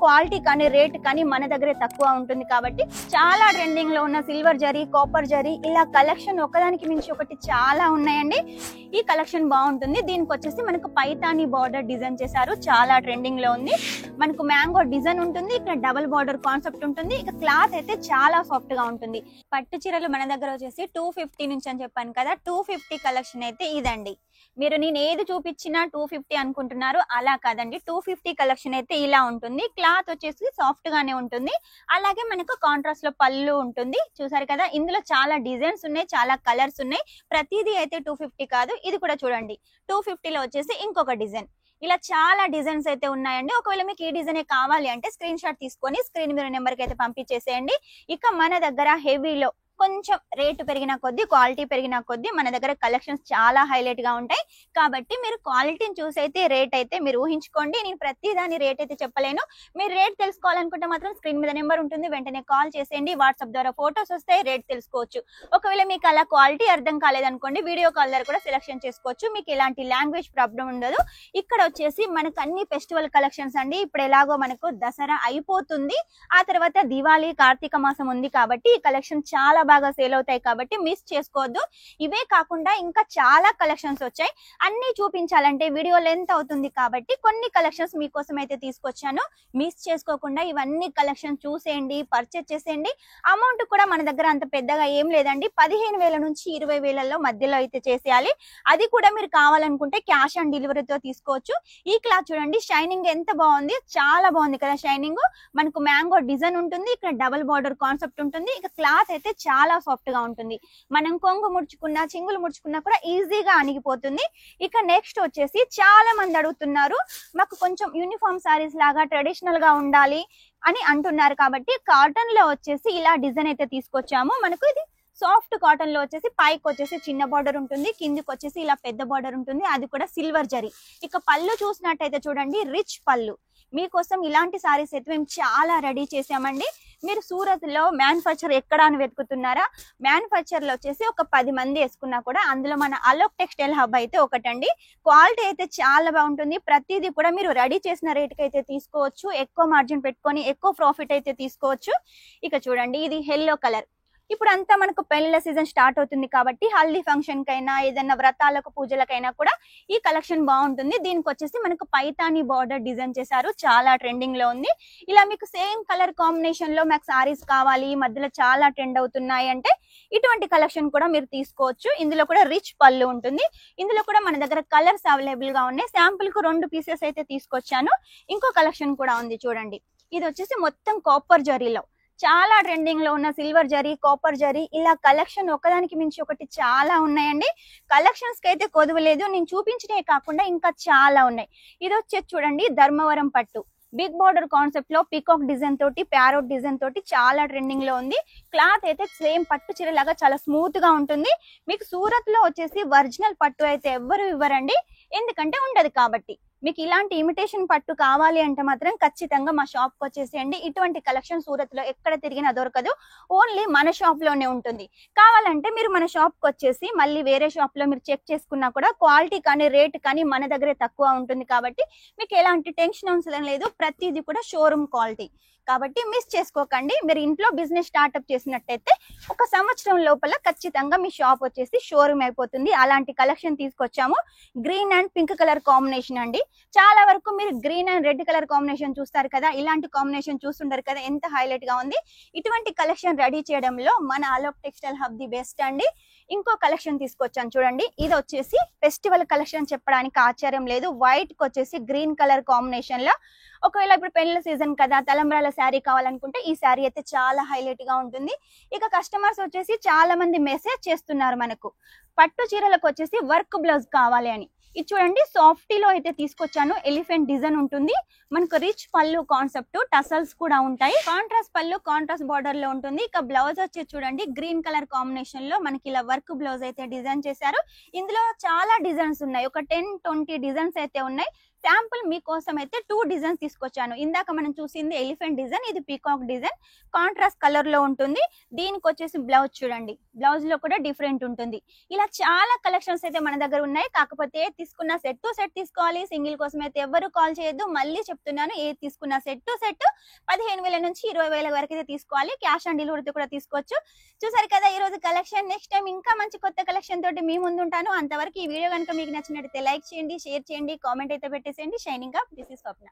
Quality కానీ rate కానీ మన దగ్గరే తక్కువ ఉంటుంది కాబట్టి చాలా ట్రెండింగ్ లో ఉన్న సిల్వర్ జరీ, కాపర్ జరీ ఇలా కలెక్షన్ ఒకదానికి మించి ఒకటి చాలా ఉన్నాయండి. ఈ కలెక్షన్ బాగుంటుంది. దీనికి వచ్చేసి మనకు పైతాని బార్డర్ డిజైన్ చేశారు, చాలా ట్రెండింగ్ లో ఉంది. మనకు మ్యాంగో డిజైన్ ఉంటుంది, ఇక్కడ డబుల్ బార్డర్ కాన్సెప్ట్ ఉంటుంది. ఇక క్లాత్ అయితే చాలా సాఫ్ట్ గా ఉంటుంది. పట్టు చీరలు మన దగ్గర వచ్చేసి 250 నుంచి అని చెప్పాను కదా, 250 కలెక్షన్ అయితే ఇదండి. మీరు నేను ఏది చూపించినా 250 అనుకుంటున్నారు, అలా కాదండి. 250 కలెక్షన్ అయితే ఇలా ఉంటుంది. క్లాత్ వచ్చేసి సాఫ్ట్ గానే ఉంటుంది. అలాగే మనకు కాంట్రాస్ట్ లో పళ్ళు ఉంటుంది. చూసారు కదా, ఇందులో చాలా డిజైన్స్ ఉన్నాయి, చాలా కలర్స్ ఉన్నాయి. ప్రతిదీ అయితే 250 కాదు. ఇది కూడా చూడండి, 250 లో వచ్చేసి ఇంకొక డిజైన్. ఇలా చాలా డిజైన్స్ అయితే ఉన్నాయండి. ఒకవేళ మీకు ఈ డిజైన్ కావాలి అంటే స్క్రీన్ షాట్ తీసుకొని స్క్రీన్ మీద నెంబర్ కి అయితే పంపించేసేయండి. ఇక మన దగ్గర హెవీలో కొంచెం రేటు పెరిగిన కొద్దీ, క్వాలిటీ పెరిగిన కొద్దీ మన దగ్గర కలెక్షన్స్ చాలా హైలైట్ గా ఉంటాయి. కాబట్టి మీరు క్వాలిటీని చూసి అయితే రేట్ అయితే మీరు ఊహించుకోండి. నేను ప్రతి దాని రేట్ అయితే చెప్పలేను. మీరు రేట్ తెలుసుకోవాలనుకుంటే మాత్రం స్క్రీన్ మీద నెంబర్ ఉంటుంది, వెంటనే కాల్ చేసేయండి. వాట్సాప్ ద్వారా ఫొటోస్ వస్తాయి, రేట్ తెలుసుకోవచ్చు. ఒకవేళ మీకు అలా క్వాలిటీ అర్థం కాలేదనుకోండి, వీడియో కాల్ ద్వారా కూడా సెలెక్షన్ చేసుకోవచ్చు. మీకు ఎలాంటి లాంగ్వేజ్ ప్రాబ్లం ఉండదు. ఇక్కడ వచ్చేసి మనకు అన్ని ఫెస్టివల్ కలెక్షన్స్ అండి. ఇప్పుడు ఎలాగో మనకు దసరా అయిపోతుంది, ఆ తర్వాత దివాళీ, కార్తీక మాసం ఉంది కాబట్టి ఈ కలెక్షన్ చాలా బాగా సేల్ అవుతాయి. కాబట్టి మిస్ చేసుకోవద్దు. ఇవే కాకుండా ఇంకా చాలా కలెక్షన్స్ వచ్చాయి. అన్ని చూపించాలంటే వీడియో లెంత్ అవుతుంది కాబట్టి కొన్ని కలెక్షన్స్ మీకోసం అయితే తీసుకొచ్చాను. మిస్ చేసుకోకుండా ఇవన్నీ కలెక్షన్ చూసేయండి, పర్చేస్ చేసేయండి. అమౌంట్ కూడా మన దగ్గర అంత పెద్దగా ఏం లేదండి. 15,000 నుంచి 20,000 మధ్యలో అయితే చేసేయాలి. అది కూడా మీరు కావాలనుకుంటే క్యాష్ ఆన్ డెలివరీతో తీసుకోవచ్చు. ఈ క్లాత్ చూడండి, షైనింగ్ ఎంత బాగుంది, చాలా బాగుంది కదా షైనింగ్. మనకు మ్యాంగో డిజైన్ ఉంటుంది, ఇక్కడ డబుల్ బార్డర్ కాన్సెప్ట్ ఉంటుంది. ఇక క్లాత్ అయితే చాలా సాఫ్ట్ గా ఉంటుంది. మనం కొంగు ముడుచుకున్నా, చింగులు ముడుచుకున్నా కూడా ఈజీగా అణిగిపోతుంది. ఇక నెక్స్ట్ వచ్చేసి చాలా మంది అడుగుతున్నారు, మాకు కొంచెం యూనిఫామ్ సారీస్ లాగా ట్రెడిషనల్ గా ఉండాలి అని అంటున్నారు. కాబట్టి కాటన్ లో వచ్చేసి ఇలా డిజైన్ అయితే తీసుకొచ్చాము. మనకు ఇది సాఫ్ట్ కాటన్ లో వచ్చేసి పైకి వచ్చేసి చిన్న బార్డర్ ఉంటుంది, కిందికి వచ్చేసి ఇలా పెద్ద బార్డర్ ఉంటుంది, అది కూడా సిల్వర్ జరీ. ఇక పళ్ళు చూసినట్టయితే చూడండి, రిచ్ పళ్ళు. మీకోసం ఇలాంటి సారీస్ అయితే మేము చాలా రెడీ చేసామండి. మీరు సూరత్ లో మ్యానుఫ్యాక్చర్ ఎక్కడ అని వెతుకుతున్నారా? మ్యానుఫ్యాక్చర్ లో వచ్చేసి ఒక 10 మంది వేసుకున్నా కూడా అందులో మన అలోక్ టెక్స్టైల్ హబ్ అయితే ఒకటండి. క్వాలిటీ అయితే చాలా బాగుంటుంది. ప్రతిదీ కూడా మీరు రెడీ చేసిన రేట్ కి అయితే తీసుకోవచ్చు. ఎక్కువ మార్జిన్ పెట్టుకొని ఎక్కువ ప్రాఫిట్ అయితే తీసుకోవచ్చు. ఇక చూడండి, ఇది ఎల్లో కలర్. ఇప్పుడు అంతా మనకు పెళ్లిళ్ళ సీజన్ స్టార్ట్ అవుతుంది కాబట్టి హల్దీ ఫంక్షన్ కైనా ఏదైనా వ్రతాలకు, పూజలకైనా కూడా ఈ కలెక్షన్ బాగుంటుంది. దీనికి వచ్చేసి మనకు పైతాని బార్డర్ డిజైన్ చేశారు, చాలా ట్రెండింగ్ లో ఉంది. ఇలా మీకు సేమ్ కలర్ కాంబినేషన్ లో మాకు సారీస్ కావాలి, ఈ మధ్యలో చాలా ట్రెండ్ అవుతున్నాయి అంటే ఇటువంటి కలెక్షన్ కూడా మీరు తీసుకోవచ్చు. ఇందులో కూడా రిచ్ పళ్ళు ఉంటుంది. ఇందులో కూడా మన దగ్గర కలర్స్ అవైలబుల్ గా ఉన్నాయి. శాంపుల్ కు 2 పీసెస్ అయితే తీసుకొచ్చాను. ఇంకో కలెక్షన్ కూడా ఉంది చూడండి. ఇది వచ్చేసి మొత్తం కాపర్ జరీలో చాలా ట్రెండింగ్ లో ఉన్న సిల్వర్ జరీ, కాపర్ జరీ ఇలా కలెక్షన్ ఒకదానికి మించి ఒకటి చాలా ఉన్నాయండి. కలెక్షన్స్ కి అయితే కొదవలేదు. నేను చూపించినవి కాకుండా ఇంకా చాలా ఉన్నాయి. ఇది వచ్చేసి చూడండి, ధర్మవరం పట్టు బిగ్ బార్డర్ కాన్సెప్ట్ లో పికాక్ డిజైన్ తోటి, ప్యారోట్ డిజైన్ తోటి చాలా ట్రెండింగ్ లో ఉంది. క్లాత్ అయితే సేమ్ పట్టు చీర లాగా చాలా స్మూత్ గా ఉంటుంది. మీకు సూరత్ లో వచ్చేసి ఒరిజినల్ పట్టు అయితే ఎవ్వరు ఇవ్వరండి, ఎందుకంటే ఉండదు కాబట్టి. మీకు ఇలాంటి ఇమిటేషన్ పట్టు కావాలి అంటే మాత్రం ఖచ్చితంగా మా షాప్ కి వచ్చేసేయండి. ఇటువంటి కలెక్షన్ సూరత్ లో ఎక్కడ తిరిగినా దొరకదు, ఓన్లీ మన షాప్ లోనే ఉంటుంది. కావాలంటే మీరు మన షాప్ కి వచ్చేసి మళ్ళీ వేరే షాప్ లో మీరు చెక్ చేసుకున్నా కూడా క్వాలిటీ కానీ రేట్ కానీ మన దగ్గరే తక్కువ ఉంటుంది. కాబట్టి మీకు ఎలాంటి టెన్షన్ అవసరం లేదు. ప్రతిదీ కూడా షోరూమ్ క్వాలిటీ కాబట్టి మిస్ చేసుకోకండి. మీరు ఇంట్లో బిజినెస్ స్టార్ట్అప్ చేసినట్టయితే 1 సంవత్సరం లోపల ఖచ్చితంగా మీ షాప్ వచ్చేసి షోరూమ్ అయిపోతుంది. అలాంటి కలెక్షన్ తీసుకొచ్చాము. Green and pink colour combination అండి. చాలా వరకు మీరు green and red colour combination చూస్తారు కదా, ఇలాంటి కాంబినేషన్ చూస్తుంటారు కదా, ఎంత హైలైట్ గా ఉంది. ఇటువంటి కలెక్షన్ రెడీ చేయడంలో మన Alok textile hub the best అండి. ఇంకో కలెక్షన్ తీసుకొచ్చాను చూడండి. ఇది వచ్చేసి ఫెస్టివల్ కలెక్షన్ చెప్పడానికి ఆశ్చర్యం లేదు. వైట్ కి వచ్చేసి గ్రీన్ కలర్ కాంబినేషన్ లో, ఒకవేళ ఇప్పుడు పెళ్లి సీజన్ కదా, తలంబ్రాల శారీ కావాలనుకుంటే ఈ శారీ అయితే చాలా హైలైట్ గా ఉంటుంది. ఇక కస్టమర్స్ వచ్చేసి చాలా మంది మెసేజ్ చేస్తున్నారు మనకు పట్టు చీరలకు వచ్చేసి వర్క్ బ్లౌజ్ కావాలి అని. ఇది చూడండి, సాఫ్టీలో అయితే తీసుకొచ్చాను. ఎలిఫెంట్ డిజైన్ ఉంటుంది. మనకు రిచ్ పళ్ళు కాన్సెప్ట్, టసల్స్ కూడా ఉంటాయి. కాంట్రాస్ట్ పళ్ళు, కాంట్రాస్ట్ బార్డర్ లో ఉంటుంది. ఇక బ్లౌజ్ వచ్చి చూడండి, గ్రీన్ కలర్ కాంబినేషన్ లో మనకి ఇలా వర్క్ బ్లౌజ్ అయితే డిజైన్ చేశారు. ఇందులో చాలా డిజైన్స్ ఉన్నాయి, ఒక 10-20 డిజైన్స్ అయితే ఉన్నాయి. శాంపుల్ మీకోసం అయితే 2 డిజైన్స్ తీసుకొచ్చాను. ఇందాక మనం చూసింది ఎలిఫెంట్ డిజైన్, ఇది పీకాక్ డిజైన్. కాంట్రాస్ట్ కలర్ లో ఉంటుంది. దీనికి వచ్చేసి బ్లౌజ్ చూడండి, బ్లౌజ్ లో కూడా డిఫరెంట్ ఉంటుంది. ఇలా చాలా కలెక్షన్స్ అయితే మన దగ్గర ఉన్నాయి. కాకపోతే తీసుకున్న సెట్ టు సెట్ తీసుకోవాలి. సింగిల్ కోసం అయితే ఎవరు కాల్ చేయొద్దు. మళ్ళీ చెప్తున్నాను, ఏ తీసుకున్న సెట్ టు సెట్ 15,000 నుంచి 20,000 వరకు అయితే తీసుకోవాలి. క్యాష్ ఆన్ డెలివరీతో కూడా తీసుకోవచ్చు. చూసారు కదా ఈ రోజు కలెక్షన్. నెక్స్ట్ టైం ఇంకా మంచి కొత్త కలెక్షన్ తోటి మీ ముందు ఉంటాను. అంతవరకు ఈ వీడియో కనుక మీకు నచ్చినట్లయితే లైక్ చేయండి, షేర్ చేయండి, కామెంట్ అయితే పెట్టేసేయండి. Shining up, this is Swapna.